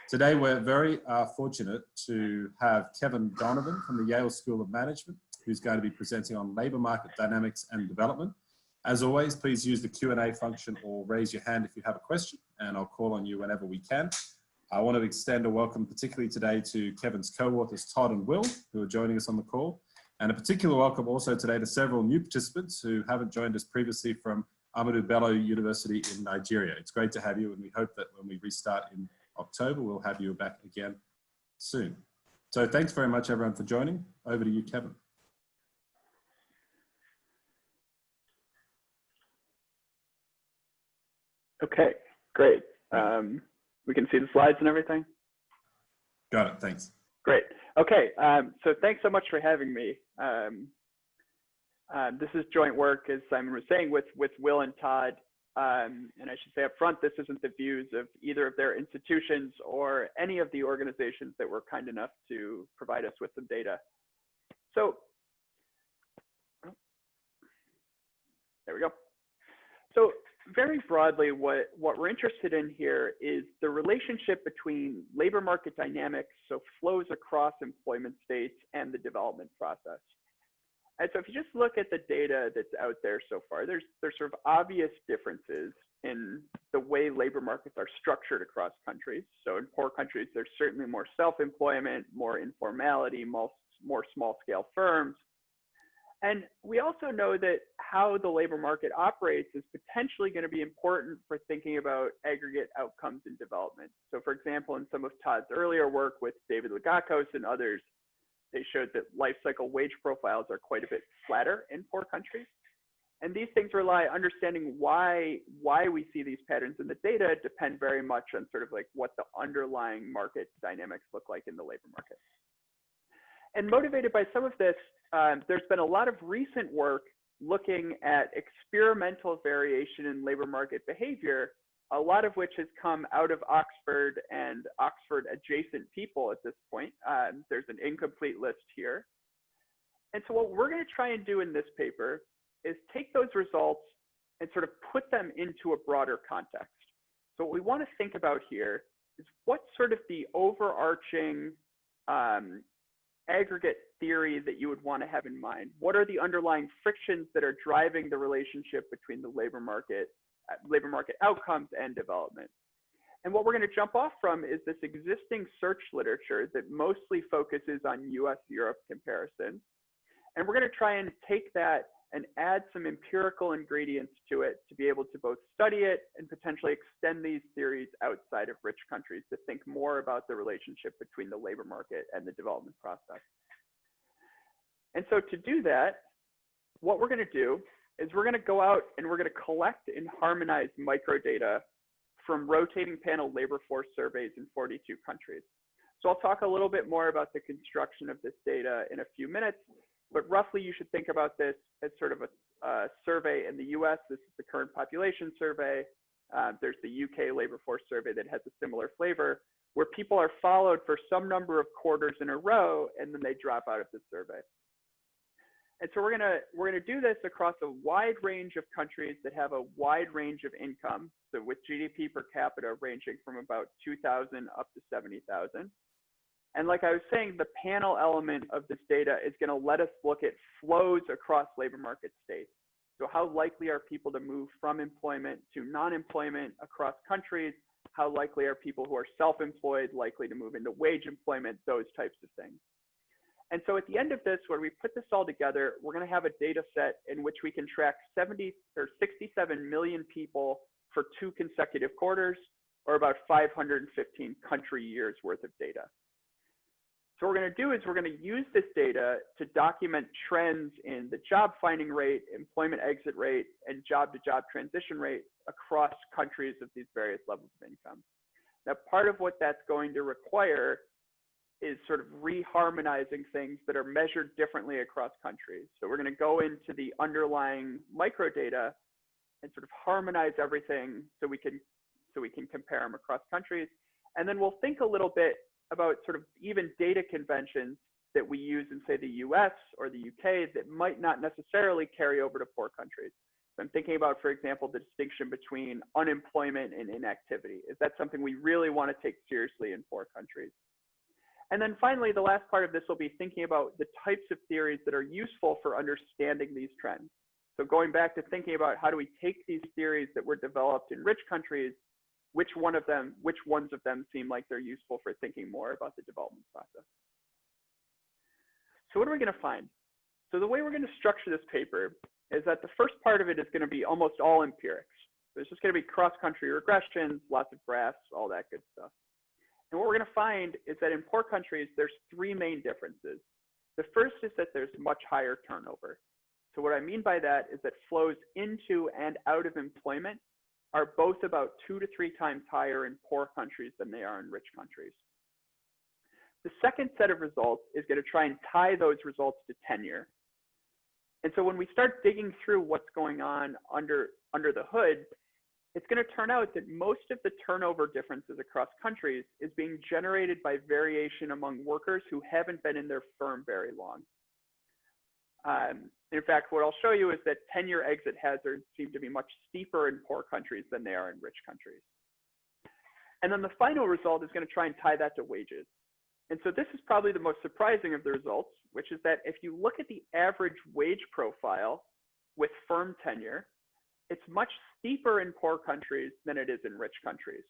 Today, we're very fortunate to have Kevin Donovan from the Yale School of Management, who's going to be presenting on labour market dynamics and development. As always, please use the Q&A function or raise your hand if you have a question, and I'll call on you whenever we can. I want to extend a welcome particularly today to Kevin's co-authors, Todd and Will, who are joining us on the call. And a particular welcome also today to several new participants who haven't joined us previously from Ahmadu Bello University in Nigeria. It's great to have you, and we hope that when we restart in October, we'll have you back again soon. So thanks very much, everyone, for joining. Over to you, Kevin. Okay, great. We can see the slides and everything? Got it, thanks. Great. Okay, so thanks so much for having me. This is joint work, as Simon was saying, with Will and Todd. And I should say up front, this isn't the views of either of their institutions or any of the organizations that were kind enough to provide us with some data. So, there we go. So very broadly, what we're interested in here is the relationship between labor market dynamics, so flows across employment states, and the development process. And so if you just look at the data that's out there so far, there's sort of obvious differences in the way labor markets are structured across countries. So in poor countries, there's certainly more self-employment, more informality, more small-scale firms. And we also know that how the labor market operates is potentially going to be important for thinking about aggregate outcomes in development. So for example, in some of Todd's earlier work with David Lagakos and others, they showed that life cycle wage profiles are quite a bit flatter in poor countries. And these things rely, understanding why we see these patterns in the data depend very much on sort of like what the underlying market dynamics look like in the labor market. And motivated by some of this, there's been a lot of recent work looking at experimental variation in labor market behavior, a lot of which has come out of Oxford and Oxford adjacent people at this point. There's an incomplete list here. And so what we're going to try and do in this paper is take those results and sort of put them into a broader context. So what we want to think about here is what's sort of the overarching aggregate theory that you would want to have in mind. What are the underlying frictions that are driving the relationship between the labor market outcomes and development? And what we're going to jump off from is this existing search literature that mostly focuses on US-Europe comparison. And we're going to try and take that and add some empirical ingredients to it to be able to both study it and potentially extend these theories outside of rich countries to think more about the relationship between the labor market and the development process. And so to do that, what we're going to do is we're going to go out and we're going to collect and harmonize microdata from rotating panel labor force surveys in 42 countries. So I'll talk a little bit more about the construction of this data in a few minutes, but roughly you should think about this as sort of a survey in the US. This is the current population survey. There's the UK labor force survey that has a similar flavor, where people are followed for some number of quarters in a row, and then they drop out of the survey. And so we're gonna do this across a wide range of countries that have a wide range of income. So with GDP per capita ranging from about 2,000 up to 70,000. And like I was saying, the panel element of this data is going to let us look at flows across labor market states. So how likely are people to move from employment to non-employment across countries? How likely are people who are self-employed likely to move into wage employment? Those types of things. And so at the end of this, when we put this all together, we're going to have a data set in which we can track 67 million people for 2 consecutive quarters, or about 515 country years worth of data. So what we're going to do is we're going to use this data to document trends in the job finding rate, employment exit rate, and job-to-job transition rate across countries of these various levels of income. Now, part of what that's going to require is sort of reharmonizing things that are measured differently across countries. So we're going to go into the underlying microdata and sort of harmonize everything so we can compare them across countries. And then we'll think a little bit about sort of even data conventions that we use in, say, the US or the UK that might not necessarily carry over to poor countries. So I'm thinking about, for example, the distinction between unemployment and inactivity. Is that something we really want to take seriously in poor countries? And then finally, the last part of this will be thinking about the types of theories that are useful for understanding these trends. So going back to thinking about how do we take these theories that were developed in rich countries, which ones of them seem like they're useful for thinking more about the development process. So what are we going to find? So the way we're going to structure this paper is that the first part of it is going to be almost all empirics. There's just going to be cross-country regressions, lots of graphs, all that good stuff. And what we're going to find is that in poor countries, there's three main differences. The first is that there's much higher turnover. So what I mean by that is that flows into and out of employment are both about 2 to 3 times higher in poor countries than they are in rich countries. The second set of results is going to try and tie those results to tenure. And so when we start digging through what's going on under the hood, it's going to turn out that most of the turnover differences across countries is being generated by variation among workers who haven't been in their firm very long. In fact, what I'll show you is that tenure exit hazards seem to be much steeper in poor countries than they are in rich countries. And then the final result is going to try and tie that to wages. And so this is probably the most surprising of the results, which is that if you look at the average wage profile with firm tenure, it's much steeper in poor countries than it is in rich countries.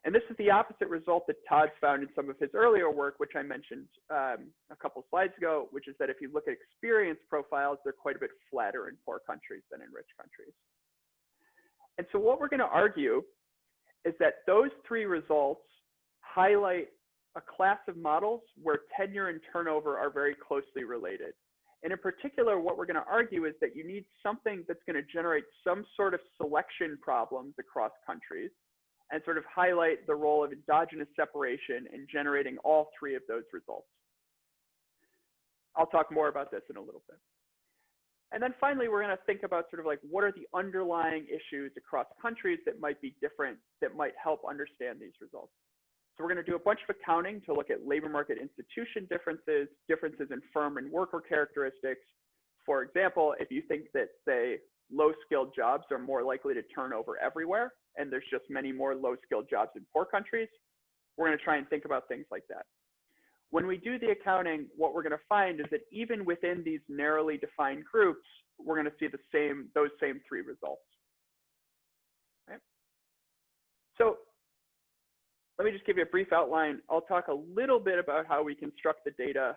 And this is the opposite result that Todd's found in some of his earlier work, which I mentioned a couple slides ago, which is that if you look at experience profiles, they're quite a bit flatter in poor countries than in rich countries. And so what we're going to argue is that those three results highlight a class of models where tenure and turnover are very closely related. And in particular, what we're going to argue is that you need something that's going to generate some sort of selection problems across countries and sort of highlight the role of endogenous separation in generating all three of those results. I'll talk more about this in a little bit. And then finally, we're going to think about sort of like what are the underlying issues across countries that might be different, that might help understand these results. So we're going to do a bunch of accounting to look at labor market institution differences, differences in firm and worker characteristics. For example, if you think that, say, low-skilled jobs are more likely to turn over everywhere, and there's just many more low-skilled jobs in poor countries, we're going to try and think about things like that. When we do the accounting, what we're going to find is that even within these narrowly defined groups, we're going to see those same three results. Right? So let me just give you a brief outline. I'll talk a little bit about how we construct the data,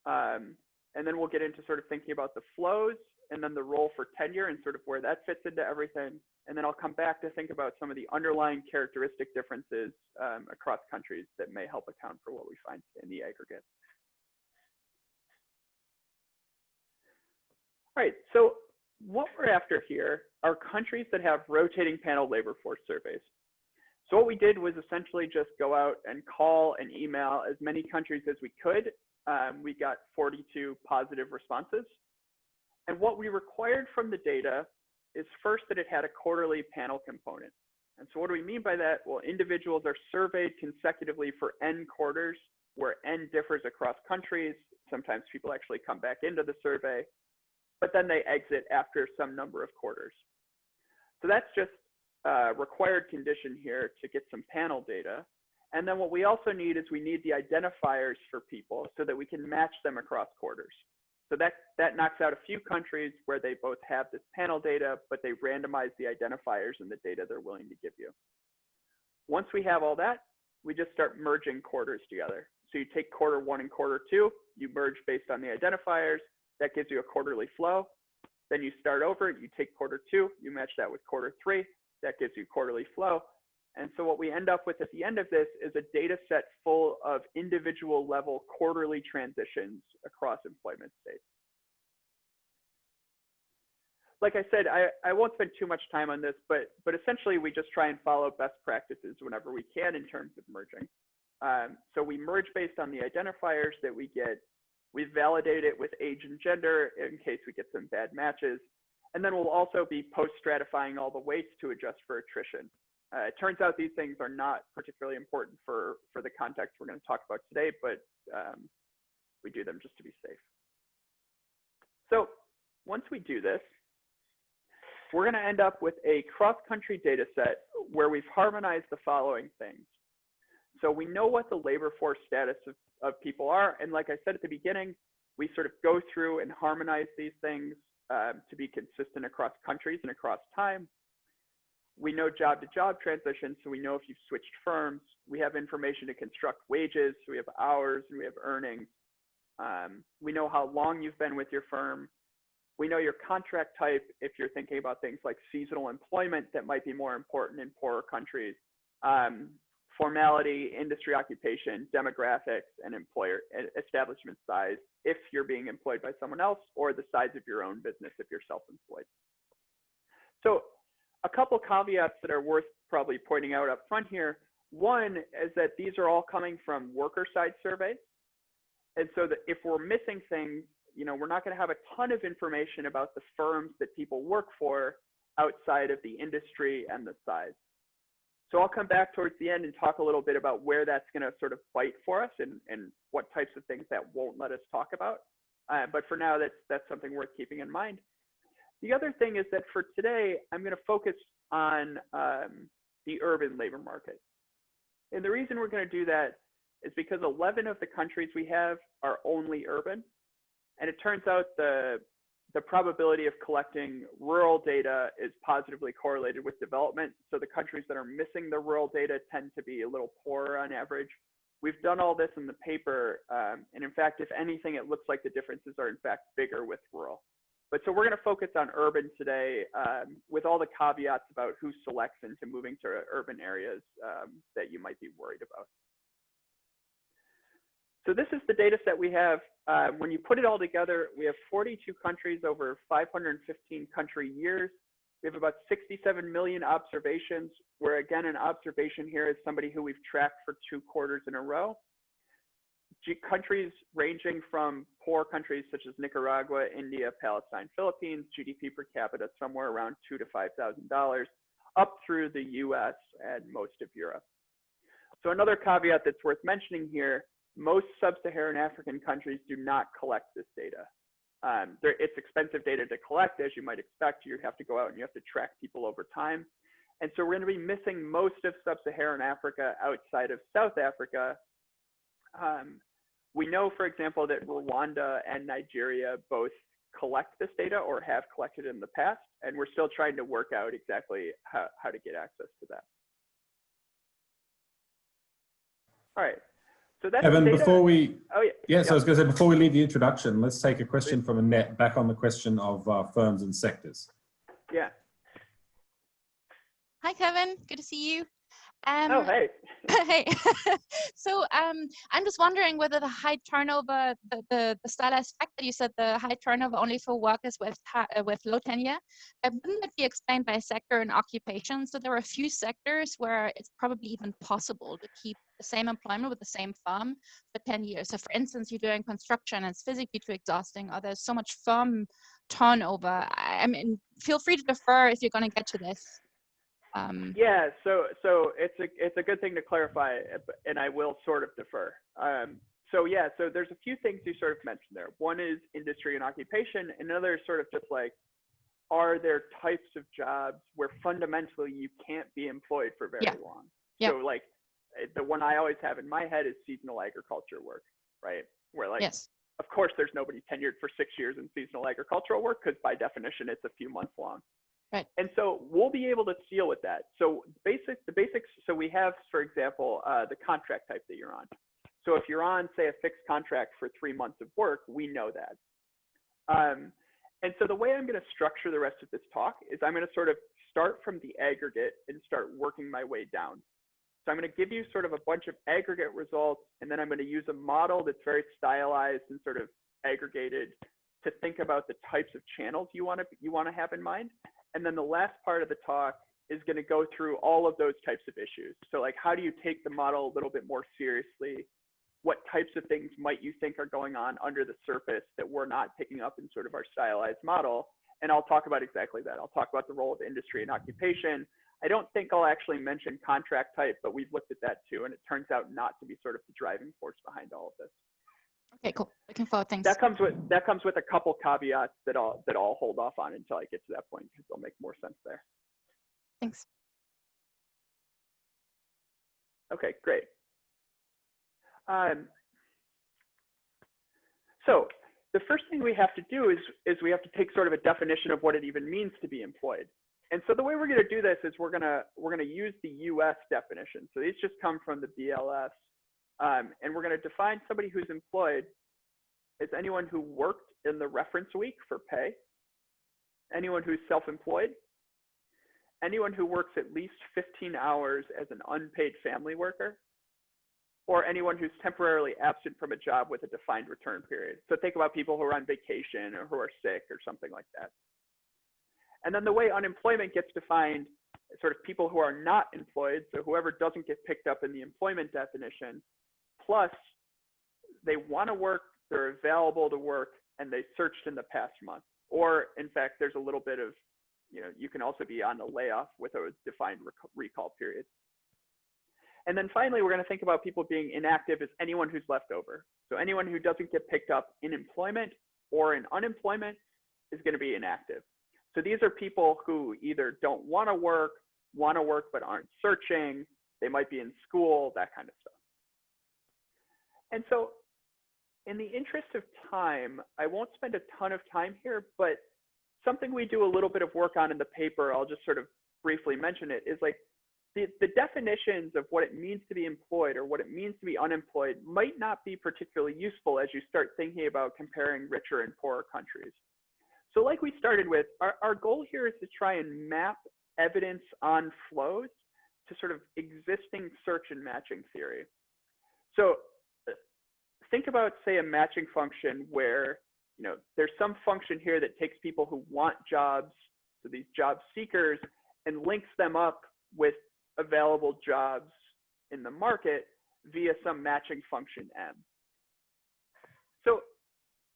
and then we'll get into sort of thinking about the flows and then the role for tenure and sort of where that fits into everything. And then I'll come back to think about some of the underlying characteristic differences across countries that may help account for what we find in the aggregate. All right, so what we're after here are countries that have rotating panel labor force surveys. So what we did was essentially just go out and call and email as many countries as we could. We got 42 positive responses. And what we required from the data is first that it had a quarterly panel component. And so what do we mean by that? Well, individuals are surveyed consecutively for n quarters, where n differs across countries. Sometimes people actually come back into the survey, but then they exit after some number of quarters. So that's just a required condition here to get some panel data. And then what we also need is we need the identifiers for people so that we can match them across quarters. So that knocks out a few countries where they both have this panel data, but they randomize the identifiers in the data they're willing to give you. Once we have all that, we just start merging quarters together. So you take quarter 1 and quarter 2, you merge based on the identifiers, that gives you a quarterly flow. Then you start over, you take quarter 2, you match that with quarter 3, that gives you quarterly flow. And so what we end up with at the end of this is a data set full of individual level quarterly transitions across employment states. Like I said, I won't spend too much time on this, but essentially we just try and follow best practices whenever we can in terms of merging. So we merge based on the identifiers that we get. We validate it with age and gender in case we get some bad matches. And then we'll also be post-stratifying all the weights to adjust for attrition. It turns out these things are not particularly important for the context we're going to talk about today, but we do them just to be safe. So once we do this, we're going to end up with a cross-country data set where we've harmonized the following things. So we know what the labor force status of people are. And like I said at the beginning, we sort of go through and harmonize these things to be consistent across countries and across time. We know job-to-job transitions, so we know if you've switched firms. We have information to construct wages, so we have hours and we have earnings. We know how long you've been with your firm. We know your contract type if you're thinking about things like seasonal employment that might be more important in poorer countries. Formality, industry occupation, demographics, and employer establishment size if you're being employed by someone else, or the size of your own business if you're self-employed. So a couple caveats that are worth probably pointing out up front here. One is that these are all coming from worker side surveys. And so that if we're missing things, you know, we're not going to have a ton of information about the firms that people work for outside of the industry and the size. So I'll come back towards the end and talk a little bit about where that's going to sort of bite for us and what types of things that won't let us talk about. But for now, that's something worth keeping in mind. The other thing is that for today, I'm going to focus on the urban labor market. And the reason we're going to do that is because 11 of the countries we have are only urban. And it turns out the probability of collecting rural data is positively correlated with development. So the countries that are missing the rural data tend to be a little poorer on average. We've done all this in the paper. And in fact, if anything, it looks like the differences are in fact bigger with rural. But so we're going to focus on urban today with all the caveats about who selects into moving to urban areas that you might be worried about. So this is the data set we have. When you put it all together, we have 42 countries over 515 country years. We have about 67 million observations, where again, an observation here is somebody who we've tracked for 2 quarters in a row. Countries ranging from poor countries such as Nicaragua, India, Palestine, Philippines, GDP per capita somewhere around $2,000 to $5,000, up through the US and most of Europe. So another caveat that's worth mentioning here, most sub-Saharan African countries do not collect this data. It's expensive data to collect, as you might expect. You have to go out and you have to track people over time. And so we're going to be missing most of sub-Saharan Africa outside of South Africa. We know, for example, that Rwanda and Nigeria both collect this data or have collected it in the past, and we're still trying to work out exactly how to get access to that. All right. So that's Kevin, data. before we, so I was going to say, before we leave the introduction, let's take a question from Annette back on the question of firms and sectors. Yeah. Hi, Kevin. Good to see you. Oh, hey. Hey. So I'm just wondering whether the high turnover, the stylized fact that you said the high turnover only for workers with low tenure, wouldn't that be explained by sector and occupation? So there are a few sectors where it's probably even possible to keep the same employment with the same firm for 10 years. So for instance, you're doing construction, it's physically too exhausting, or there's so much firm turnover. I mean, feel free to defer if you're going to get to this. Yeah, so it's a good thing to clarify, and I will sort of defer. So there's a few things you sort of mentioned there. One is industry and occupation, and another is sort of just like, are there types of jobs where fundamentally you can't be employed for very long? Yeah. So like the one I always have in my head is seasonal agriculture work, right? Where like, of course, there's nobody tenured for 6 years in seasonal agricultural work because by definition, it's a few months long. Right. And so we'll be able to deal with that. So the basics, so we have, for example, the contract type that you're on. So if you're on, say, a fixed contract for 3 months of work, we know that. And so the way I'm going to structure the rest of this talk is I'm going to sort of start from the aggregate and start working my way down. So I'm going to give you sort of a bunch of aggregate results, and then I'm going to use a model that's very stylized and sort of aggregated to think about the types of channels you want to have in mind. And then the last part of the talk is going to go through all of those types of issues. So like, how do you take the model a little bit more seriously? What types of things might you think are going on under the surface that we're not picking up in sort of our stylized model? And I'll talk about exactly that. I'll talk about the role of industry and occupation. I don't think I'll actually mention contract type, but we've looked at that too. And it turns out not to be sort of the driving force behind all of this. Okay, cool. Looking forward. Thanks. That comes with a couple caveats that I'll hold off on until I get to that point, because they'll make more sense there. Thanks. Okay, great. So the first thing we have to do is we have to take sort of a definition of what it even means to be employed. And so the way we're going to do this is we're going to use the U.S. definition. So these just come from the BLS, and we're going to define somebody who's employed as anyone who worked in the reference week for pay, anyone who's self-employed, anyone who works at least 15 hours as an unpaid family worker, or anyone who's temporarily absent from a job with a defined return period. So think about people who are on vacation or who are sick or something like that. And then the way unemployment gets defined is sort of people who are not employed, so whoever doesn't get picked up in the employment definition, plus they want to work, they're available to work, and they searched in the past month. Or in fact, there's a little bit of, you can also be on a layoff with a defined recall period. And then finally, we're going to think about people being inactive as anyone who's left over. So anyone who doesn't get picked up in employment or in unemployment is going to be inactive. So these are people who either don't want to work but aren't searching, they might be in school, that kind of stuff. And so in the interest of time, I won't spend a ton of time here, but something we do a little bit of work on in the paper, I'll just sort of briefly mention it, is like the definitions of what it means to be employed or what it means to be unemployed might not be particularly useful as you start thinking about comparing richer and poorer countries. So like we started with, our goal here is to try and map evidence on flows to sort of existing search and matching theory. So think about, say, a matching function where there's some function here that takes people who want jobs, so these job seekers, and links them up with available jobs in the market via some matching function M. So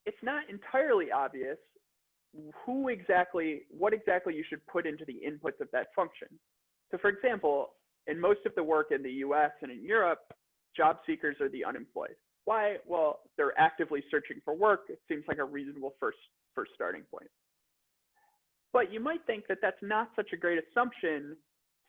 it's not entirely obvious what exactly you should put into the inputs of that function. So for example, in most of the work in the US and in Europe, job seekers are the unemployed. Why? Well, they're actively searching for work. It seems like a reasonable first starting point. But you might think that that's not such a great assumption,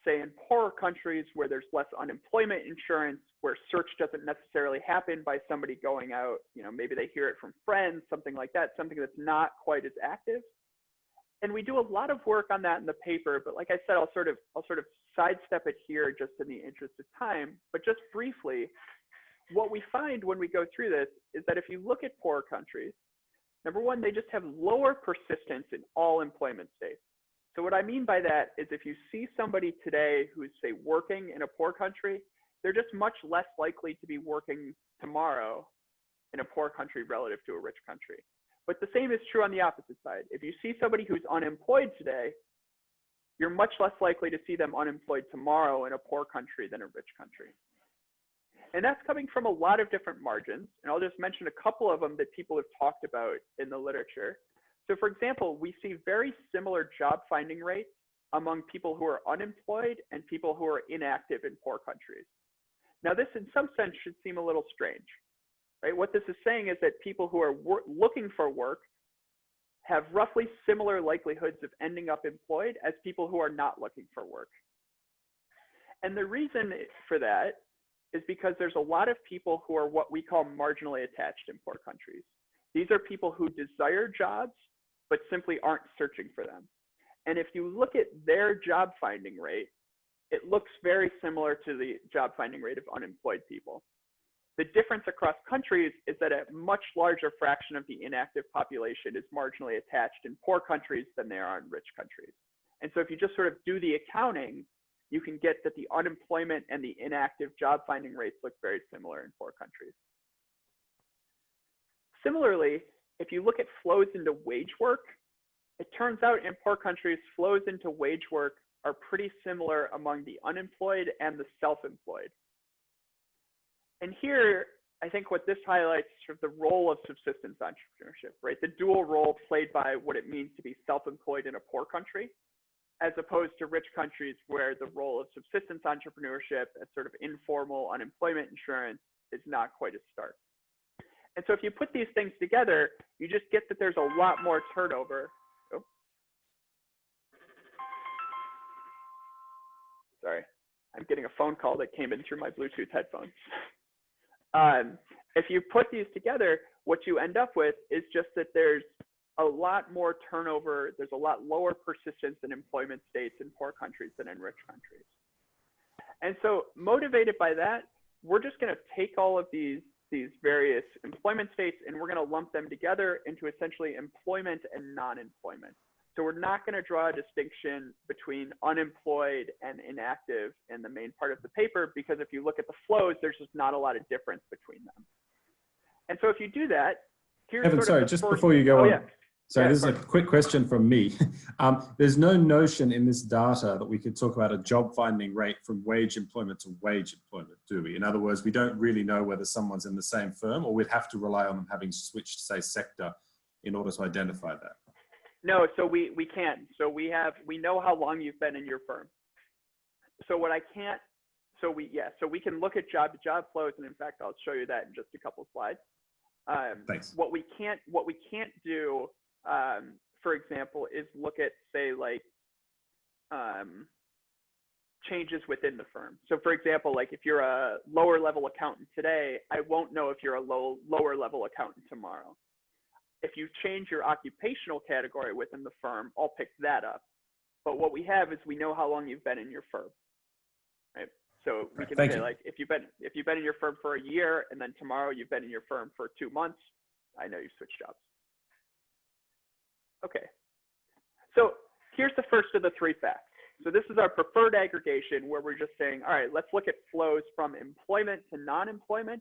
say in poorer countries where there's less unemployment insurance, where search doesn't necessarily happen by somebody going out, maybe they hear it from friends, something like that, something that's not quite as active. And we do a lot of work on that in the paper, but like I said, I'll sort of sidestep it here just in the interest of time. But just briefly, what we find when we go through this is that if you look at poorer countries, number one, they just have lower persistence in all employment states. So what I mean by that is if you see somebody today who's, say, working in a poor country, they're just much less likely to be working tomorrow in a poor country relative to a rich country. But the same is true on the opposite side. If you see somebody who's unemployed today, you're much less likely to see them unemployed tomorrow in a poor country than a rich country. And that's coming from a lot of different margins. And I'll just mention a couple of them that people have talked about in the literature. So for example, we see very similar job finding rates among people who are unemployed and people who are inactive in poor countries. Now this in some sense should seem a little strange, right? What this is saying is that people who are looking for work have roughly similar likelihoods of ending up employed as people who are not looking for work. And the reason for that is because there's a lot of people who are what we call marginally attached in poor countries. These are people who desire jobs, but simply aren't searching for them. And if you look at their job finding rate, it looks very similar to the job finding rate of unemployed people. The difference across countries is that a much larger fraction of the inactive population is marginally attached in poor countries than they are in rich countries. And so if you just sort of do the accounting, you can get that the unemployment and the inactive job finding rates look very similar in poor countries. Similarly, if you look at flows into wage work, it turns out in poor countries, flows into wage work are pretty similar among the unemployed and the self-employed. And here, I think what this highlights is sort of the role of subsistence entrepreneurship, right? The dual role played by what it means to be self-employed in a poor country, as opposed to rich countries where the role of subsistence entrepreneurship as sort of informal unemployment insurance is not quite as stark. And so if you put these things together, you just get that there's a lot more turnover. Oh. Sorry, I'm getting a phone call that came in through my Bluetooth headphones. If you put these together, what you end up with is just that there's a lot more turnover. There's a lot lower persistence in employment states in poor countries than in rich countries. And so motivated by that, we're just going to take all of these various employment states and we're going to lump them together into essentially employment and non-employment. So we're not going to draw a distinction between unemployed and inactive in the main part of the paper, because if you look at the flows, there's just not a lot of difference between them. And so if you do that, here's Evan, sorry, just before you go on. Yeah. So this is a quick question from me. There's no notion in this data that we could talk about a job finding rate from wage employment to wage employment, do we? In other words, we don't really know whether someone's in the same firm, or we'd have to rely on them having switched, say, sector in order to identify that. No, so we can. So we know how long you've been in your firm. So what I can't, so we can look at job to job flows, and in fact, I'll show you that in just a couple of slides. Thanks. What we can't do, for example, is look at, say, like changes within the firm. So for example, like if you're a lower level accountant today, I won't know if you're a lower level accountant tomorrow. If you change your occupational category within the firm, I'll pick that up. But what we have is we know how long you've been in your firm, right? So we can say, like, if you've been in your firm for a year and then tomorrow you've been in your firm for 2 months, I know you've switched jobs. Okay, so here's the first of the 3 facts. So this is our preferred aggregation, where we're just saying, all right, let's look at flows from employment to non-employment,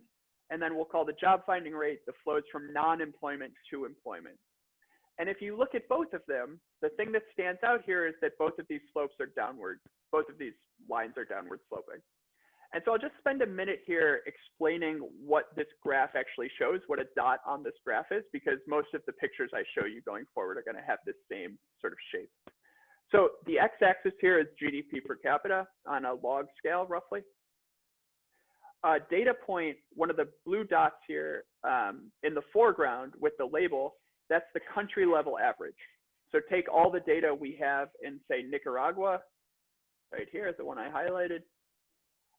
and then we'll call the job finding rate the flows from non-employment to employment. And if you look at both of them, the thing that stands out here is that both of these slopes are downward. Both of these lines are downward sloping. And so I'll just spend a minute here explaining what this graph actually shows, what a dot on this graph is, because most of the pictures I show you going forward are going to have this same sort of shape. So the x-axis here is GDP per capita on a log scale, roughly. Data point, one of the blue dots here in the foreground with the label, that's the country level average. So take all the data we have in, say, Nicaragua, right here is the one I highlighted.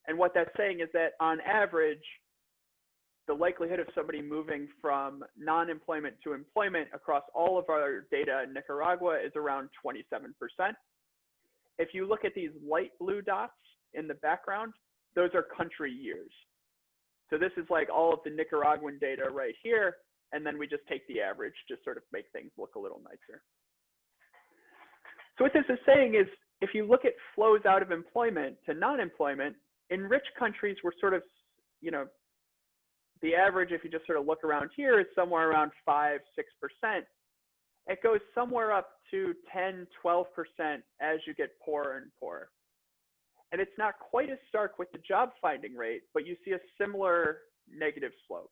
And what that's saying is that on average, the likelihood of somebody moving from non-employment to employment across all of our data in Nicaragua is around 27%. If you look at these light blue dots in the background, those are country years. So this is like all of the Nicaraguan data right here, and then we just take the average to sort of make things look a little nicer. So what this is saying is, if you look at flows out of employment to non-employment, in rich countries, we're sort of, you know, the average, if you just sort of look around here, is somewhere around 5–6%. It goes somewhere up to 10–12% as you get poorer and poorer. And it's not quite as stark with the job finding rate, but you see a similar negative slope.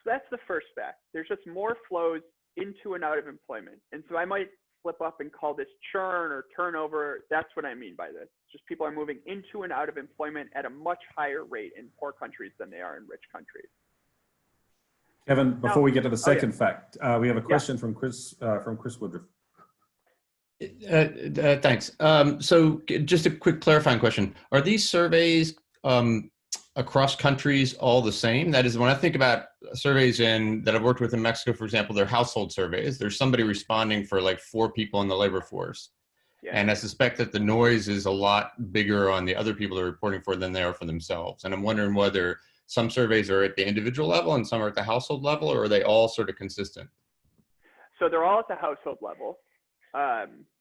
So that's the first fact. There's just more flows into and out of employment. And so I might flip up and call this churn or turnover. That's what I mean by this. Just people are moving into and out of employment at a much higher rate in poor countries than they are in rich countries. Kevin, before we get to the second fact, we have a question from Chris Woodruff. Thanks. So just a quick clarifying question. Are these surveys across countries all the same? That is, when I think about surveys that I've worked with in Mexico, for example, they're household surveys. There's somebody responding for like 4 people in the labor force. Yeah. And I suspect that the noise is a lot bigger on the other people they're reporting for than they are for themselves. And I'm wondering whether some surveys are at the individual level and some are at the household level, or are they all sort of consistent? So they're all at the household level.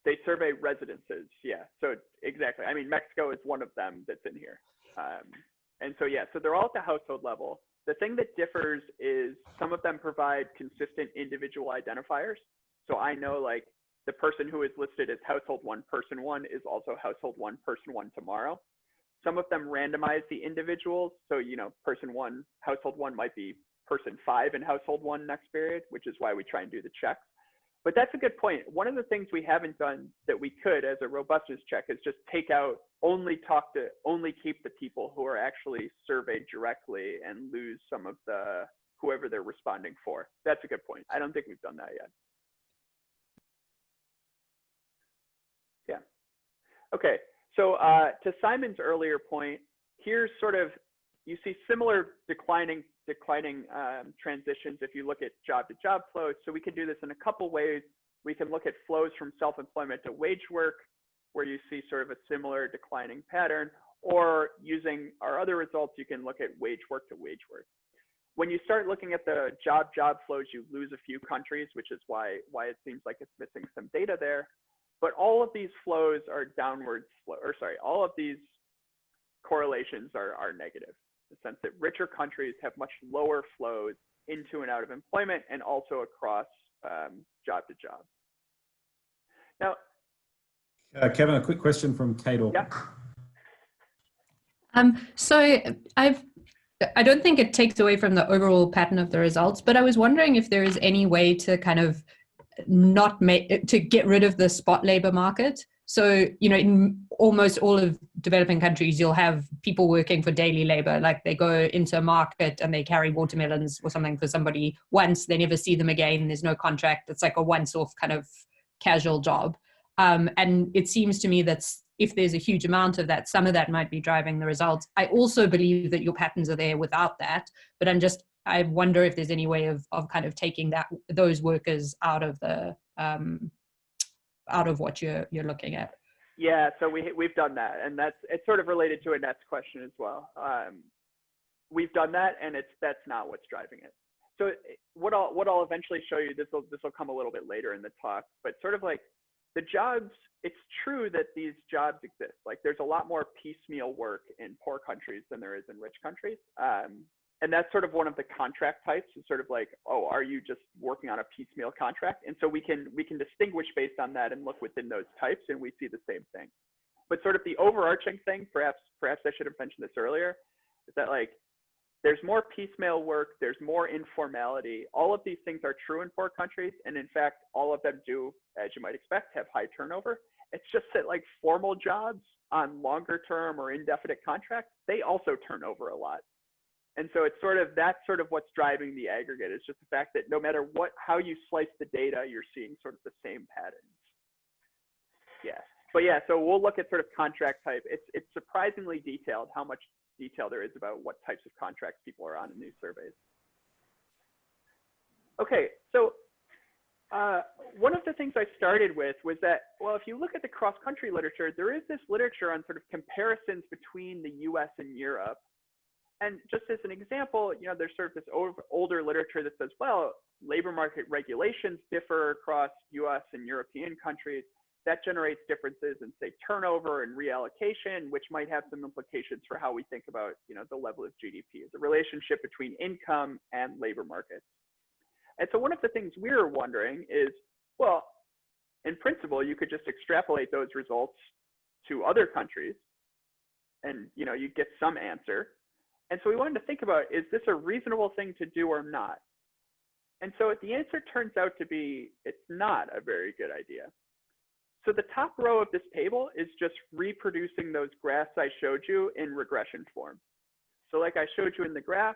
They survey residences. Yeah, so exactly. I mean, Mexico is one of them that's in here. And so, yeah, so they're all at the household level. The thing that differs is some of them provide consistent individual identifiers. So I know, like, the person who is listed as household 1, person 1 is also household 1, person 1 tomorrow. Some of them randomize the individuals. So, you know, person 1, household 1 might be person 5 in household 1 next period, which is why we try and do the checks. But that's a good point. One of the things we haven't done that we could as a robustness check is just take out, only keep the people who are actually surveyed directly and lose some of the, whoever they're responding for. That's a good point. I don't think we've done that yet. Yeah. Okay, so to Simon's earlier point, here's sort of, you see similar declining transitions if you look at job-to-job flows. So we can do this in a couple ways. We can look at flows from self-employment to wage work, where you see sort of a similar declining pattern, or using our other results, you can look at wage work to wage work. When you start looking at the job-job flows, you lose a few countries, which is why it seems like it's missing some data there. But all of these flows are downward, or sorry, all of these correlations are negative. The sense that richer countries have much lower flows into and out of employment and also across job to job. Now, Kevin, a quick question from Kate Orkin. Yeah. So I don't think it takes away from the overall pattern of the results, but I was wondering if there is any way to kind of to get rid of the spot labor market. So, you know, in almost all of developing countries, you'll have people working for daily labor, like they go into a market and they carry watermelons or something for somebody once, they never see them again, there's no contract, it's like a once-off kind of casual job. And it seems to me that if there's a huge amount of that, some of that might be driving the results. I also believe that your patterns are there without that, but I wonder if there's any way of kind of taking those workers out of the out of what you're looking at. Yeah, so we've done that, and it's sort of related to Annette's question as well. We've done that, and that's not what's driving it. So what I'll eventually show you, this will come a little bit later in the talk, but sort of like the jobs, it's true that these jobs exist. Like there's a lot more piecemeal work in poor countries than there is in rich countries. And that's sort of one of the contract types, is sort of like, oh, are you just working on a piecemeal contract? And so we can distinguish based on that and look within those types, and we see the same thing. But sort of the overarching thing, perhaps I should have mentioned this earlier, is that like there's more piecemeal work, there's more informality. All of these things are true in poor countries, and in fact, all of them do, as you might expect, have high turnover. It's just that like formal jobs on longer term or indefinite contracts, they also turn over a lot. And so it's that's sort of what's driving the aggregate. It's just the fact that no matter how you slice the data, you're seeing sort of the same patterns. Yeah, but yeah, so we'll look at sort of contract type. It's surprisingly detailed how much detail there is about what types of contracts people are on in these surveys. Okay, so one of the things I started with was that, well, if you look at the cross-country literature, there is this literature on sort of comparisons between the US and Europe. And just as an example, you know, there's sort of this older literature that says, well, labor market regulations differ across US and European countries. That generates differences in, say, turnover and reallocation, which might have some implications for how we think about, you know, the level of GDP, the relationship between income and labor markets. And so one of the things we were wondering is, well, in principle, you could just extrapolate those results to other countries and, you know, you get some answer. And so we wanted to think about, is this a reasonable thing to do or not? And so the answer turns out to be, it's not a very good idea. So the top row of this table is just reproducing those graphs I showed you in regression form. So like I showed you in the graph,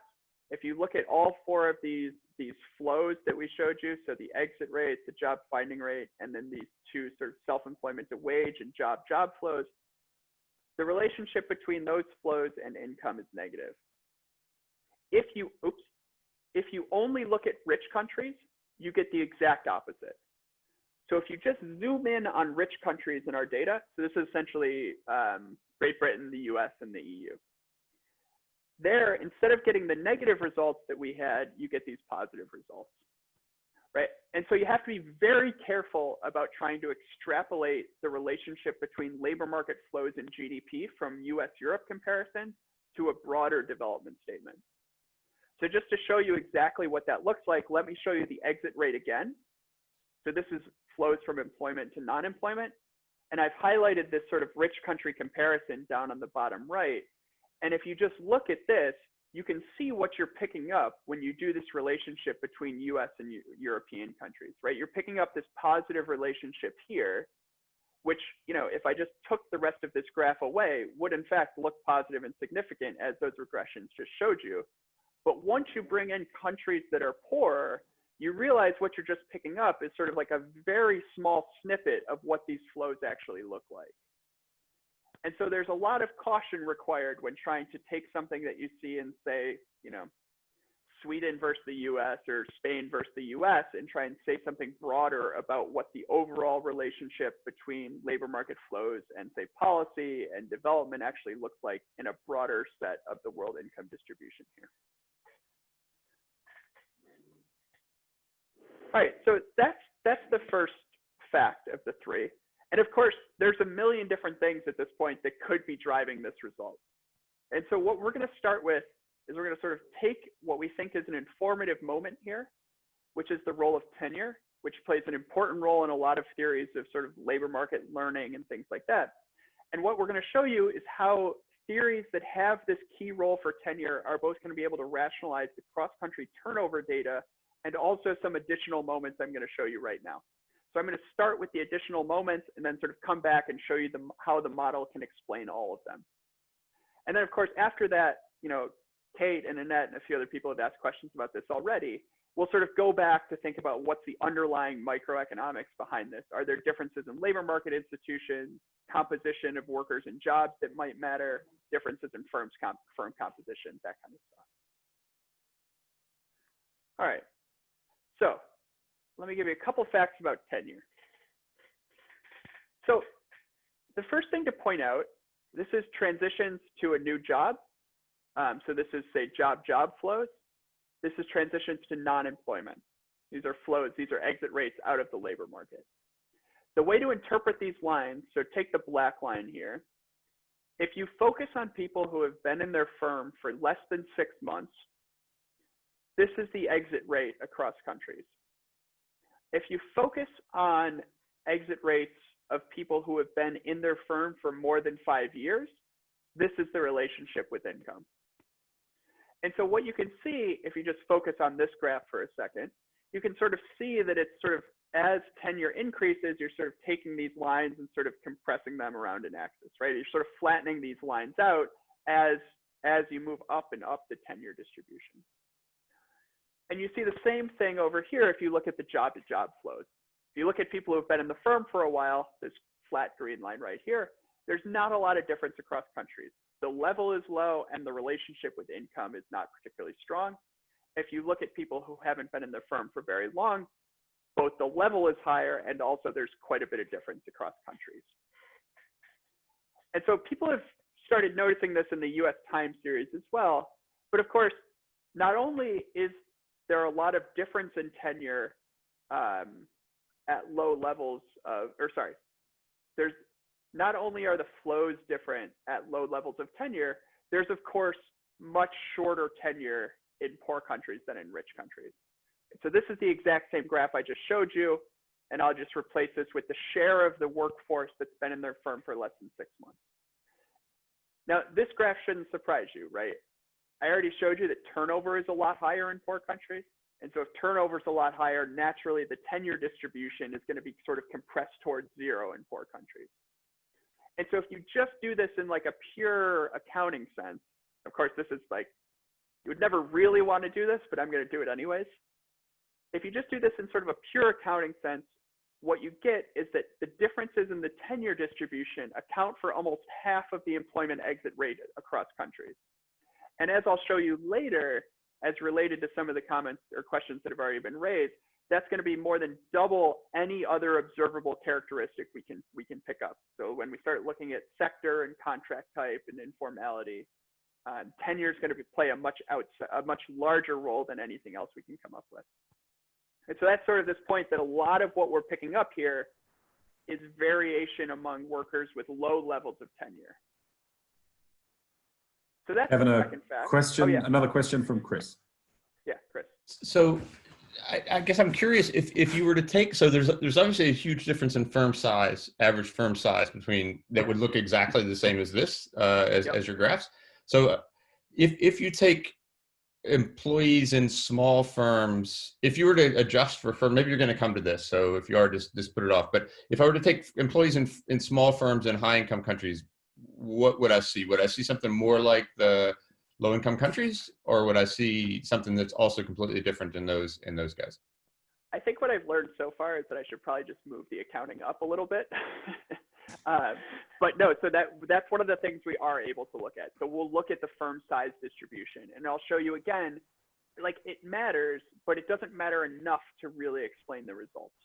if you look at all four of these flows that we showed you, so the exit rate, the job finding rate, and then these two sort of self-employment to wage and job flows, the relationship between those flows and income is negative. If you only look at rich countries, you get the exact opposite. So if you just zoom in on rich countries in our data, so this is essentially Great Britain, the US, and the EU. There, instead of getting the negative results that we had, you get these positive results, right? And so you have to be very careful about trying to extrapolate the relationship between labor market flows and GDP from US-Europe comparison to a broader development statement. So just to show you exactly what that looks like, let me show you the exit rate again. So this is flows from employment to non-employment. And I've highlighted this sort of rich country comparison down on the bottom right. And if you just look at this, you can see what you're picking up when you do this relationship between US and European countries, right? You're picking up this positive relationship here, which, you know, if I just took the rest of this graph away, would in fact look positive and significant, as those regressions just showed you. But once you bring in countries that are poorer, you realize what you're just picking up is sort of like a very small snippet of what these flows actually look like. And so there's a lot of caution required when trying to take something that you see in, say, you know, Sweden versus the US or Spain versus the US and try and say something broader about what the overall relationship between labor market flows and, say, policy and development actually looks like in a broader set of the world income distribution here. All right, so that's the first fact of the three. And of course, there's a million different things at this point that could be driving this result. And so what we're going to start with is we're going to sort of take what we think is an informative moment here, which is the role of tenure, which plays an important role in a lot of theories of sort of labor market learning and things like that. And what we're going to show you is how theories that have this key role for tenure are both going to be able to rationalize the cross-country turnover data and also some additional moments I'm going to show you right now. So I'm going to start with the additional moments and then sort of come back and show you how the model can explain all of them. And then, of course, after that, you know, Kate and Annette and a few other people have asked questions about this already. We'll sort of go back to think about what's the underlying microeconomics behind this. Are there differences in labor market institutions, composition of workers and jobs that might matter, differences in firm composition, that kind of stuff. All right, so let me give you a couple facts about tenure. So the first thing to point out, this is transitions to a new job. So this is, say, job-job flows. This is transitions to non-employment. These are flows, these are exit rates out of the labor market. The way to interpret these lines, so take the black line here. If you focus on people who have been in their firm for less than 6 months, this is the exit rate across countries. If you focus on exit rates of people who have been in their firm for more than 5 years, this is the relationship with income. And so what you can see, if you just focus on this graph for a second, you can sort of see that it's sort of, as tenure increases, you're sort of taking these lines and sort of compressing them around an axis, right? You're sort of flattening these lines out as you move up and up the tenure distribution. And you see the same thing over here if you look at the job-to-job flows. If you look at people who have been in the firm for a while, this flat green line right here, there's not a lot of difference across countries. The level is low and the relationship with income is not particularly strong. If you look at people who haven't been in the firm for very long, both the level is higher and also there's quite a bit of difference across countries. And so people have started noticing this in the US time series as well. But of course, not only is there a lot of difference in tenure at low levels of, there's not only are the flows different at low levels of tenure, there's of course much shorter tenure in poor countries than in rich countries. So this is the exact same graph I just showed you, and I'll just replace this with the share of the workforce that's been in their firm for less than 6 months. Now, this graph shouldn't surprise you, right? I already showed you that turnover is a lot higher in poor countries. And so if turnover is a lot higher, naturally the tenure distribution is going to be sort of compressed towards 0 in poor countries. And so if you just do this in like a pure accounting sense, of course, this is like, you would never really want to do this, but I'm going to do it anyways. If you just do this in sort of a pure accounting sense, what you get is that the differences in the tenure distribution account for almost half of the employment exit rate across countries. And as I'll show you later, as related to some of the comments or questions that have already been raised, that's going to be more than double any other observable characteristic we can pick up. So when we start looking at sector and contract type and informality, tenure is going to play a much larger role than anything else we can come up with. And so that's sort of this point that a lot of what we're picking up here is variation among workers with low levels of tenure. So that's the second fact. Question, another question from Chris. Yeah, Chris. So I guess I'm curious if you were to take, so there's obviously a huge difference in firm size, average firm size between that would look exactly the same as this, as your graphs. So if you take employees in small firms, if you were to adjust for firm, maybe you're going to come to this, so if you are, just put it off. But if I were to take employees in small firms in high income countries, what would I see? Would I see something more like the low income countries, or would I see something that's also completely different in those guys? I think what I've learned so far is that I should probably just move the accounting up a little bit. But no, so that's one of the things we are able to look at. So we'll look at the firm size distribution, and I'll show you again, like it matters, but it doesn't matter enough to really explain the results.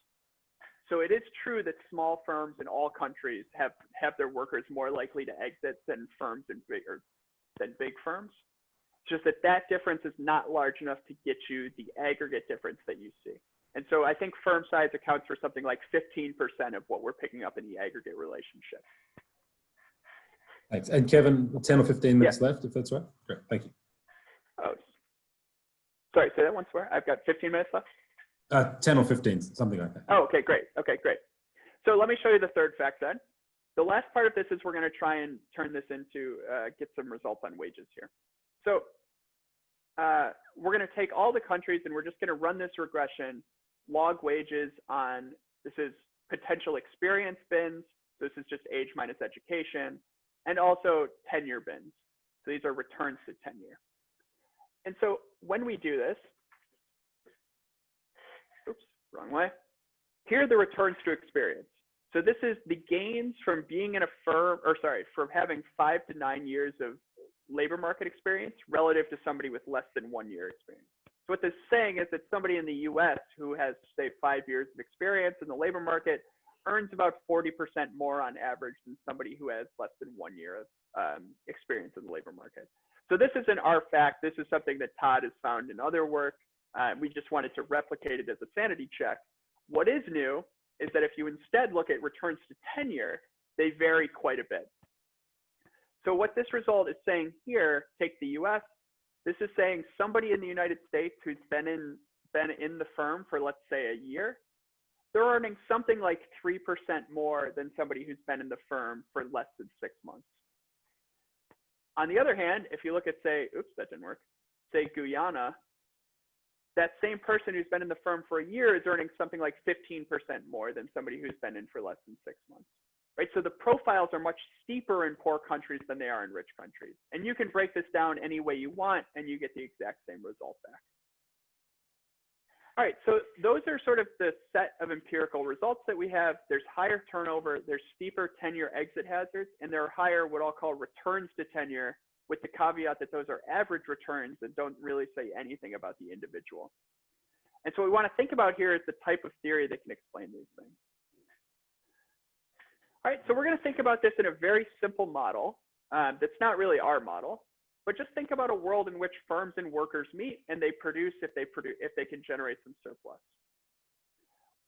So it is true that small firms in all countries have their workers more likely to exit than firms than big firms. Just that difference is not large enough to get you the aggregate difference that you see. And so I think firm size accounts for something like 15% of what we're picking up in the aggregate relationship. Thanks. And Kevin, 10 or 15 minutes left, if that's right. Great, thank you. Oh, sorry, say that once more. I've got 15 minutes left? 10 or 15, something like that. Oh, okay, great. Okay, great. So let me show you the third fact then. The last part of this is we're going to try and turn this into, get some results on wages here. So we're going to take all the countries and we're just going to run this regression, log wages on, this is potential experience bins. This is just age minus education, and also tenure bins. So these are returns to tenure. And so when we do this, oops, wrong way. Here are the returns to experience. So this is the gains from being in a firm, or sorry, from having 5 to 9 years of labor market experience relative to somebody with less than 1 year experience. So what this is saying is that somebody in the US who has, say, 5 years of experience in the labor market earns about 40% more on average than somebody who has less than 1 year of experience in the labor market. So this isn't our fact. This is something that Todd has found in other work. We just wanted to replicate it as a sanity check. What is new is that if you instead look at returns to tenure, they vary quite a bit. So what this result is saying here, take the US, this is saying somebody in the United States who's been in the firm for, let's say, a year, they're earning something like 3% more than somebody who's been in the firm for less than 6 months. On the other hand, if you look at, say, oops, that didn't work, say Guyana, that same person who's been in the firm for a year is earning something like 15% more than somebody who's been in for less than 6 months. Right? So the profiles are much steeper in poor countries than they are in rich countries. And you can break this down any way you want, and you get the exact same result back. All right, so those are sort of the set of empirical results that we have. There's higher turnover, there's steeper tenure exit hazards, and there are higher what I'll call returns to tenure, with the caveat that those are average returns that don't really say anything about the individual. And so what we want to think about here is the type of theory that can explain these things. All right, so we're going to think about this in a very simple model that's not really our model, but just think about a world in which firms and workers meet and they produce if they can generate some surplus.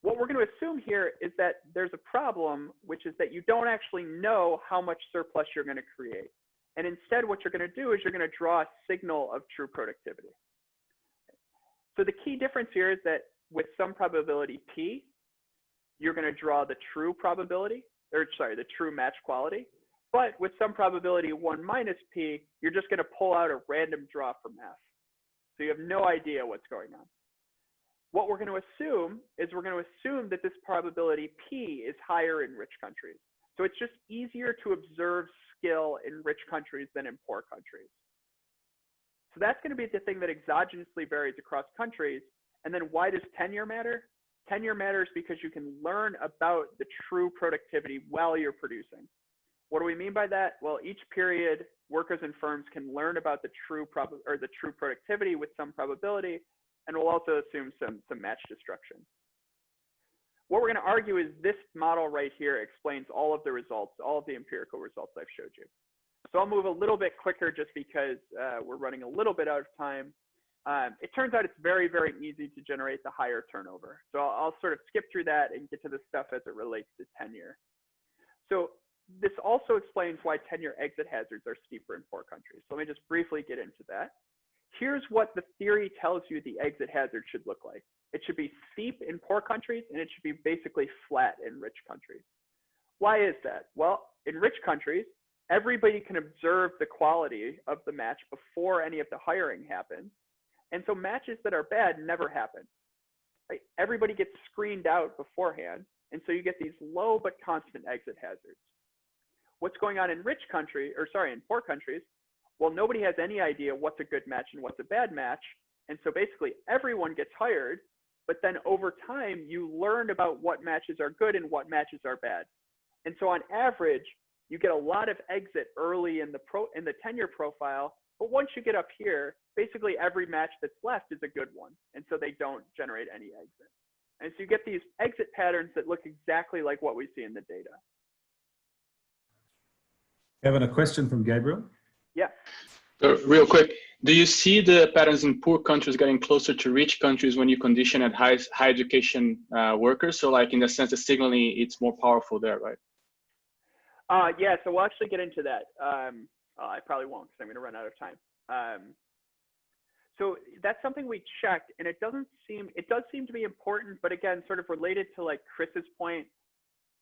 What we're going to assume here is that there's a problem, which is that you don't actually know how much surplus you're going to create. And instead, what you're going to do is you're going to draw a signal of true productivity. So the key difference here is that with some probability P, you're going to draw the true probability, or sorry, the true match quality. But with some probability 1 minus P, you're just going to pull out a random draw from F. So you have no idea what's going on. What we're going to assume is we're going to assume that this probability P is higher in rich countries. So it's just easier to observe skill in rich countries than in poor countries. So that's going to be the thing that exogenously varies across countries. And then why does tenure matter? Tenure matters because you can learn about the true productivity while you're producing. What do we mean by that? Well, each period, workers and firms can learn about the true productivity with some probability, and we'll also assume some match destruction. What we're going to argue is this model right here explains all of the results, all of the empirical results I've showed you. So I'll move a little bit quicker just because we're running a little bit out of time. It turns out it's very, very easy to generate the higher turnover. So I'll sort of skip through that and get to the stuff as it relates to tenure. So this also explains why tenure exit hazards are steeper in poor countries. So let me just briefly get into that. Here's what the theory tells you the exit hazard should look like. It should be steep in poor countries, and it should be basically flat in rich countries. Why is that? Well, in rich countries, everybody can observe the quality of the match before any of the hiring happens. And so matches that are bad never happen. Right? Everybody gets screened out beforehand. And so you get these low but constant exit hazards. What's going on in in poor countries? Well, nobody has any idea what's a good match and what's a bad match. And so basically everyone gets hired, but then over time you learn about what matches are good and what matches are bad. And so on average, you get a lot of exit early in the tenure profile, but once you get up here, basically every match that's left is a good one. And so they don't generate any exit. And so you get these exit patterns that look exactly like what we see in the data. Kevin, a question from Gabriel. Yeah. Real quick, do you see the patterns in poor countries getting closer to rich countries when you condition at high education workers? So like in the sense that signaling, it's more powerful there, right? Yeah, so we'll actually get into that. I probably won't because I'm going to run out of time. So that's something we checked, and it does seem to be important, but again, sort of related to like Chris's point,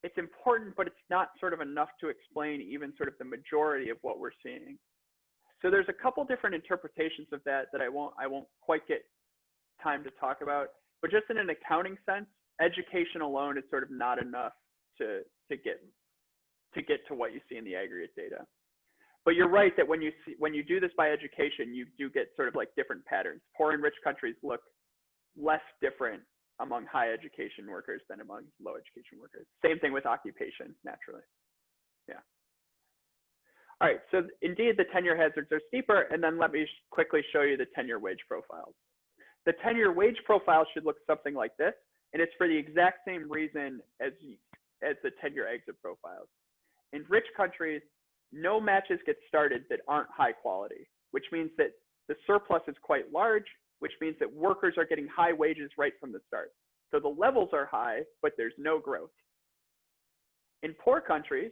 it's important, but it's not sort of enough to explain even sort of the majority of what we're seeing. So there's a couple different interpretations of that I won't quite get time to talk about, but just in an accounting sense, education alone is sort of not enough to get to what you see in the aggregate data. But you're right that when you do this by education, you do get sort of like different patterns. Poor and rich countries look less different among high education workers than among low education workers. Same thing with occupation, naturally. Yeah. All right, so indeed the tenure hazards are steeper, and then let me quickly show you the tenure wage profiles. The tenure wage profile should look something like this, and it's for the exact same reason as the tenure exit profiles. In rich countries, no matches get started that aren't high quality, which means that the surplus is quite large, which means that workers are getting high wages right from the start. So the levels are high, but there's no growth. In poor countries,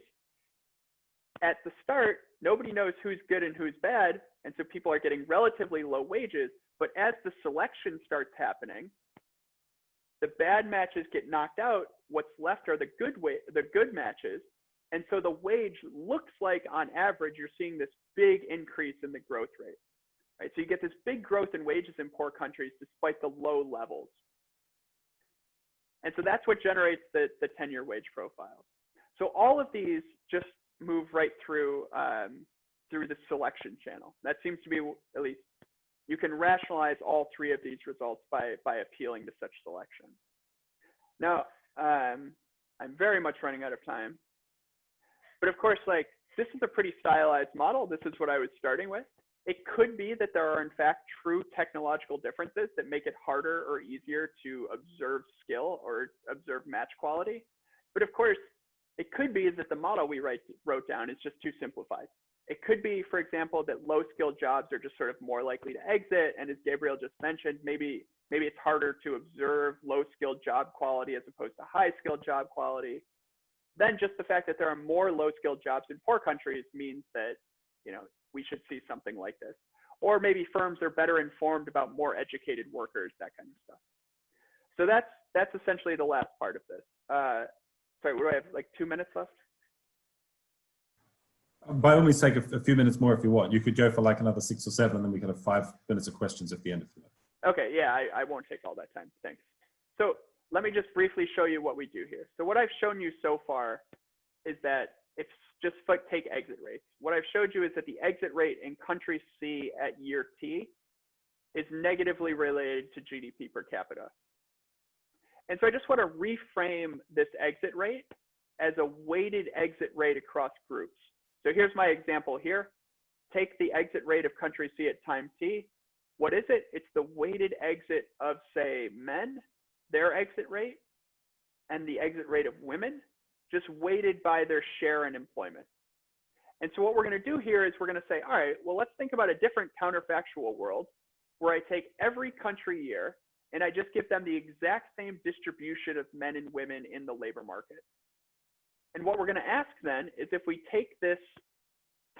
at the start, nobody knows who's good and who's bad, and so people are getting relatively low wages, but as the selection starts happening, the bad matches get knocked out, what's left are the good matches, and so the wage looks like, on average, you're seeing this big increase in the growth rate. Right? So you get this big growth in wages in poor countries despite the low levels. And so that's what generates the tenure wage profile. So all of these just move right through the selection channel. That seems to be, at least, you can rationalize all three of these results by appealing to such selection. Now, I'm very much running out of time. But of course, like, this is a pretty stylized model. This is what I was starting with. It could be that there are, in fact, true technological differences that make it harder or easier to observe skill or observe match quality. But of course, it could be that the model we wrote down is just too simplified. It could be, for example, that low-skilled jobs are just sort of more likely to exit. And as Gabriel just mentioned, maybe it's harder to observe low-skilled job quality as opposed to high-skilled job quality. Then just the fact that there are more low-skilled jobs in poor countries means that, you know, we should see something like this. Or maybe firms are better informed about more educated workers, that kind of stuff. So that's essentially the last part of this. Sorry, what do I have, like 2 minutes left? By all means, take a few minutes more if you want. You could go for like another 6 or 7, and then we can have 5 minutes of questions at the end if you like. Okay, yeah, I won't take all that time, thanks. So let me just briefly show you what we do here. So what I've shown you so far is that it's just like take exit rates. What I've showed you is that the exit rate in country C at year T is negatively related to GDP per capita. And so I just want to reframe this exit rate as a weighted exit rate across groups. So here's my example here. Take the exit rate of country C at time T. What is it? It's the weighted exit of, say, men, their exit rate, and the exit rate of women, just weighted by their share in employment. And so what we're going to do here is we're going to say, all right, well, let's think about a different counterfactual world where I take every country year and I just give them the exact same distribution of men and women in the labor market. And what we're going to ask then is, if we take this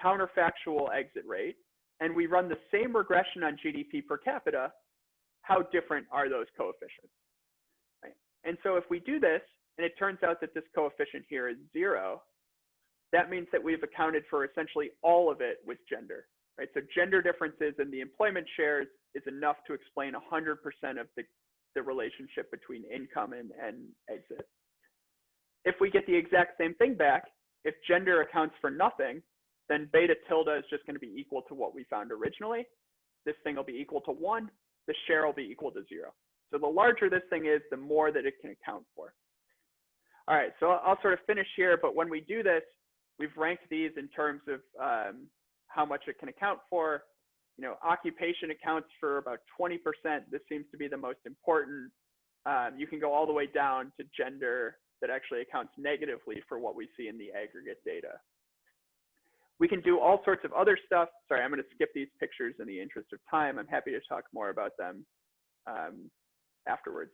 counterfactual exit rate and we run the same regression on GDP per capita, how different are those coefficients? Right? And so if we do this, and it turns out that this coefficient here is 0, that means that we've accounted for essentially all of it with gender. Right? So gender differences in the employment shares is enough to explain 100% of the relationship between income and exit. If we get the exact same thing back, if gender accounts for nothing, then beta tilde is just going to be equal to what we found originally. This thing will be equal to 1. The share will be equal to 0. So the larger this thing is, the more that it can account for. All right, so I'll sort of finish here, but when we do this, we've ranked these in terms of how much it can account for. You know, occupation accounts for about 20%. This seems to be the most important. You can go all the way down to gender that actually accounts negatively for what we see in the aggregate data. We can do all sorts of other stuff. Sorry, I'm going to skip these pictures in the interest of time. I'm happy to talk more about them afterwards.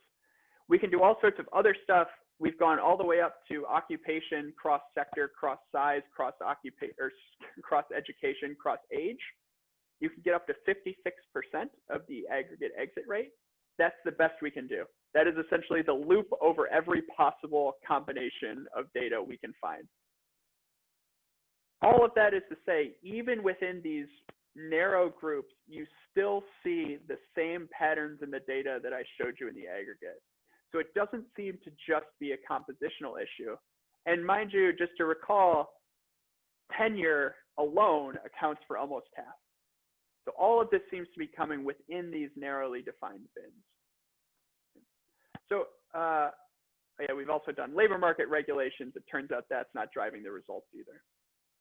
We can do all sorts of other stuff. We've gone all the way up to occupation, cross-sector, cross-size, cross-education, cross-age. You can get up to 56% of the aggregate exit rate. That's the best we can do. That is essentially the loop over every possible combination of data we can find. All of that is to say, even within these narrow groups, you still see the same patterns in the data that I showed you in the aggregate. So it doesn't seem to just be a compositional issue. And mind you, just to recall, tenure alone accounts for almost half. So all of this seems to be coming within these narrowly defined bins. So yeah, we've also done labor market regulations. It turns out that's not driving the results either.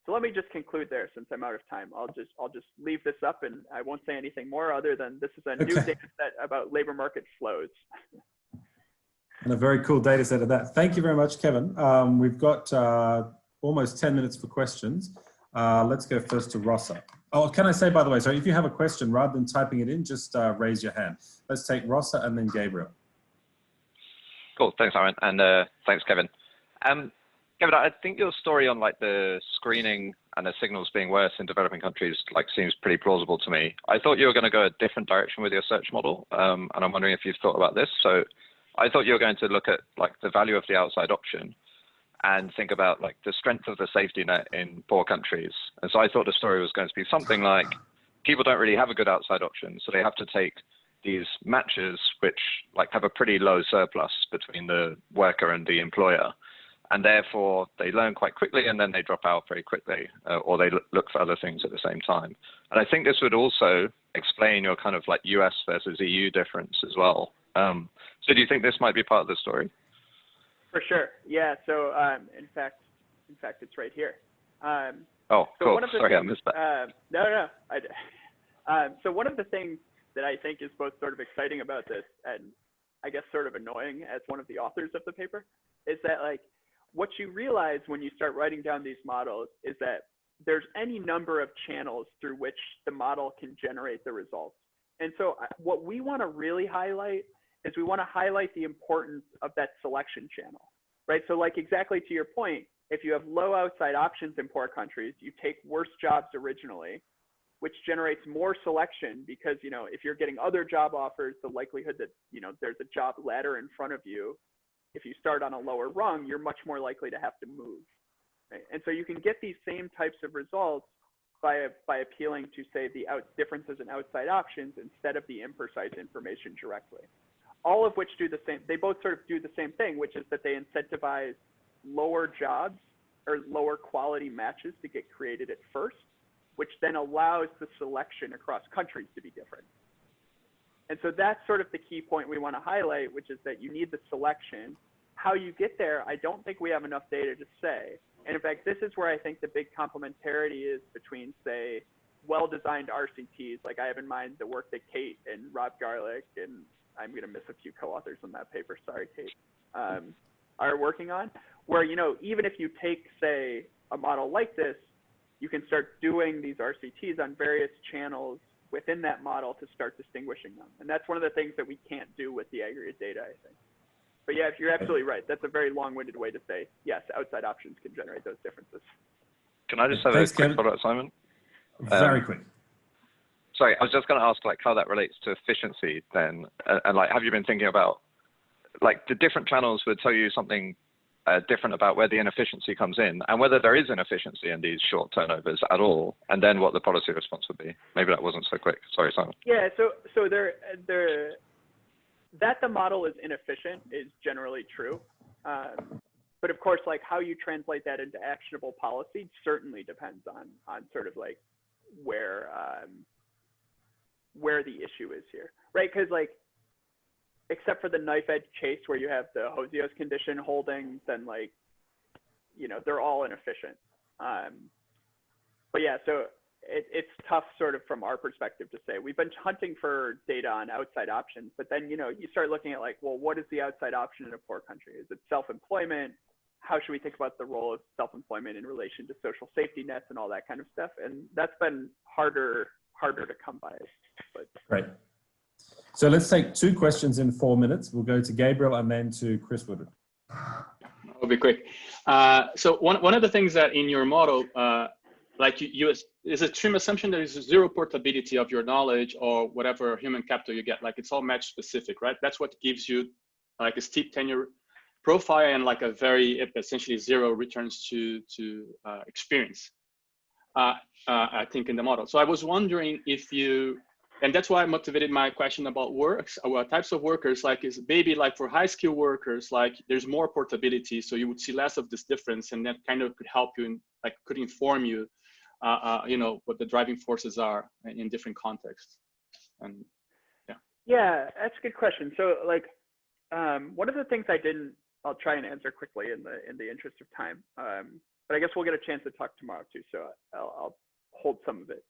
So let me just conclude there since I'm out of time. I'll just leave this up and I won't say anything more other than this is a new data set about labor market flows. And a very cool data set of that. Thank you very much, Kevin. We've got almost 10 minutes for questions. Let's go first to Rossa. Oh, can I say, by the way, so if you have a question, rather than typing it in, just raise your hand. Let's take Rossa and then Gabriel. Cool, thanks, Aaron, and thanks, Kevin. Kevin, I think your story on like the screening and the signals being worse in developing countries like seems pretty plausible to me. I thought you were going to go a different direction with your search model, and I'm wondering if you've thought about this. So I thought you were going to look at like the value of the outside option and think about like the strength of the safety net in poor countries. And so I thought the story was going to be something like people don't really have a good outside option, so they have to take these matches which like have a pretty low surplus between the worker and the employer, and therefore they learn quite quickly and then they drop out very quickly, or they look for other things at the same time. And I think this would also explain your kind of like US versus EU difference as well. So do you think this might be part of the story? For sure, yeah. So in fact, it's right here. Oh, so cool. Sorry, I missed that. No. So one of the things that I think is both sort of exciting about this and I guess sort of annoying as one of the authors of the paper is that like what you realize when you start writing down these models is that there's any number of channels through which the model can generate the results. And so what we want to really highlight is we want to highlight the importance of that selection channel, right? So like exactly to your point, if you have low outside options in poor countries, you take worse jobs originally, which generates more selection because, you know, if you're getting other job offers, the likelihood that, you know, there's a job ladder in front of you, if you start on a lower rung, you're much more likely to have to move. Right? And so you can get these same types of results by appealing to, say, the differences in outside options instead of the imprecise information directly. All of which do the same, they both sort of do the same thing, which is that they incentivize lower jobs or lower quality matches to get created at first, which then allows the selection across countries to be different. And so that's sort of the key point we want to highlight, which is that you need the selection. How you get there, I don't think we have enough data to say. And in fact, this is where I think the big complementarity is between, say, well-designed RCTs, like I have in mind the work that Kate and Rob Garlick, and I'm going to miss a few co-authors on that paper, sorry, Kate, are working on, where, you know, even if you take, say, a model like this, you can start doing these RCTs on various channels within that model to start distinguishing them. And that's one of the things that we can't do with the aggregate data, I think. But yeah, you're absolutely right. That's a very long-winded way to say, yes, outside options can generate those differences. Can I just have a quick follow-up, Simon? Very quick. Sorry, I was just going to ask like how that relates to efficiency then. And like, have you been thinking about like the different channels would tell you something different about where the inefficiency comes in and whether there is inefficiency in these short turnovers at all, and then what the policy response would be. Maybe that wasn't so quick. Sorry, Simon. Yeah, so that the model is inefficient is generally true. But of course, like how you translate that into actionable policy certainly depends on sort of like where the issue is here, right? Because like, except for the knife edge case where you have the Hosios condition holding, then like, you know, they're all inefficient. But yeah, so it's tough sort of from our perspective to say. We've been hunting for data on outside options, but then, you know, you start looking at like, well, what is the outside option in a poor country? Is it self-employment? How should we think about the role of self-employment in relation to social safety nets and all that kind of stuff? And that's been harder to come by. But great. So let's take 2 questions in 4 minutes. We'll go to Gabriel and then to Chris Woodard. I'll be quick. So one of the things that in your model, like you is a trim assumption there is zero portability of your knowledge or whatever human capital you get. Like it's all match specific, right? That's what gives you like a steep tenure profile and like a very essentially zero returns to experience. I think in the model. So I was wondering if you, and that's why I motivated my question about works, what types of workers, like is maybe like for high skill workers, like there's more portability. So you would see less of this difference and that kind of could help you in, like could inform you, you know, what the driving forces are in different contexts. And yeah. Yeah, that's a good question. So like, one of the things I'll try and answer quickly in the interest of time. But I guess we'll get a chance to talk tomorrow too. So I'll hold some of it.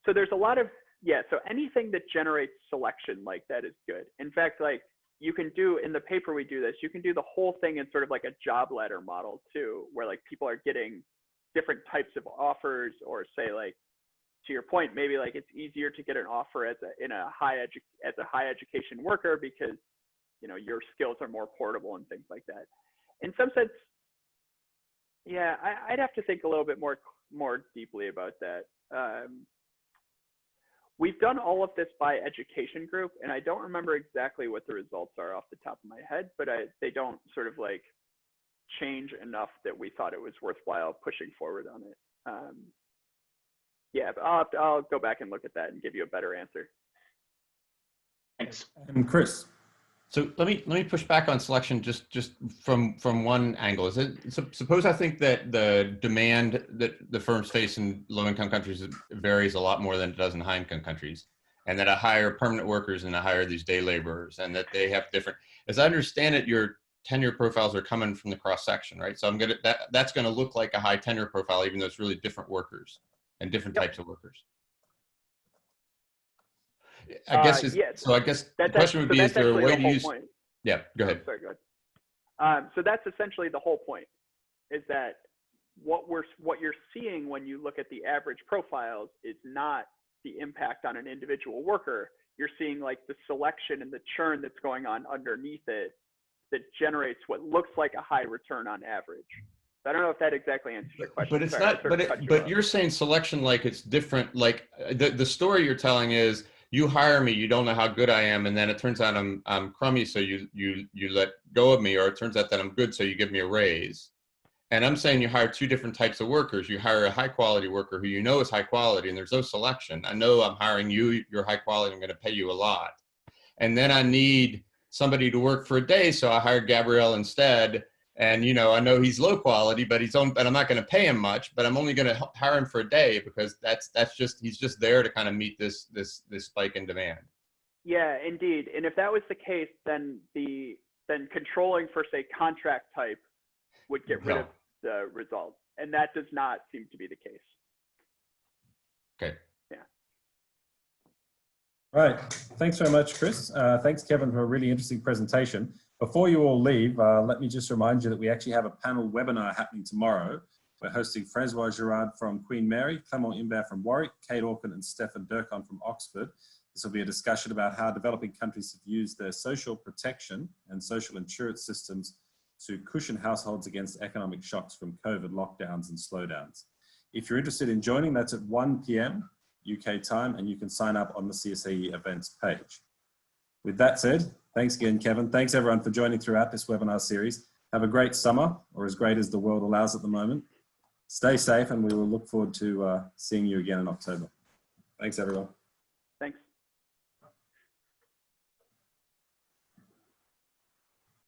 So there's a lot of, yeah, so anything that generates selection like that is good. In fact, like you can do, in the paper we do this, you can do the whole thing in sort of like a job ladder model too, where like people are getting different types of offers, or say like, to your point, maybe like it's easier to get an offer as a high education worker because, you know, your skills are more portable and things like that. In some sense, yeah, I'd have to think a little bit more deeply about that. We've done all of this by education group, and I don't remember exactly what the results are off the top of my head, but they don't sort of like change enough that we thought it was worthwhile pushing forward on it. Yeah, but I'll go back and look at that and give you a better answer. Thanks. And Chris. So let me push back on selection just from one angle. Is it, suppose I think that the demand that the firms face in low-income countries varies a lot more than it does in high-income countries, and that I hire permanent workers and I hire these day laborers, and that they have different. As I understand it, your tenure profiles are coming from the cross section, right? So that's gonna look like a high tenure profile, even though it's really different workers and different types of workers. I guess so. I guess the question would be: is there a way to use? Point. Yeah, go ahead. Sorry, go ahead. So that's essentially the whole point: is that what you're seeing when you look at the average profiles is not the impact on an individual worker. You're seeing like the selection and the churn that's going on underneath it that generates what looks like a high return on average. I don't know if that exactly answers your question. But it's not. But you're saying selection like it's different. Like the story you're telling is. You hire me, you don't know how good I am, and then it turns out I'm crummy, so you let go of me, or it turns out that I'm good, so you give me a raise. And I'm saying you hire 2 different types of workers. You hire a high quality worker who you know is high quality, and there's no selection. I know I'm hiring you, you're high quality, I'm going to pay you a lot. And then I need somebody to work for a day, so I hire Gabriel instead. And you know, I know he's low quality, but I'm not going to pay him much, but I'm only going to hire him for a day because he's just there to kind of meet this spike in demand. Yeah, indeed. And if that was the case, then controlling for say contract type would get rid of the result, and that does not seem to be the case. Okay. Yeah. All right. Thanks very much, Chris. Thanks, Kevin, for a really interesting presentation. Before you all leave, let me just remind you that we actually have a panel webinar happening tomorrow. We're hosting Francois Girard from Queen Mary, Clement Imbert from Warwick, Kate Orkin and Stefan Durkon from Oxford. This will be a discussion about how developing countries have used their social protection and social insurance systems to cushion households against economic shocks from COVID lockdowns and slowdowns. If you're interested in joining, that's at 1 p.m. UK time, and you can sign up on the CSAE events page. With that said, Thanks again, Kevin. Thanks everyone for joining throughout this webinar series. Have a great summer, or as great as the world allows at the moment. Stay safe, and we will look forward to seeing you again in October. Thanks, everyone.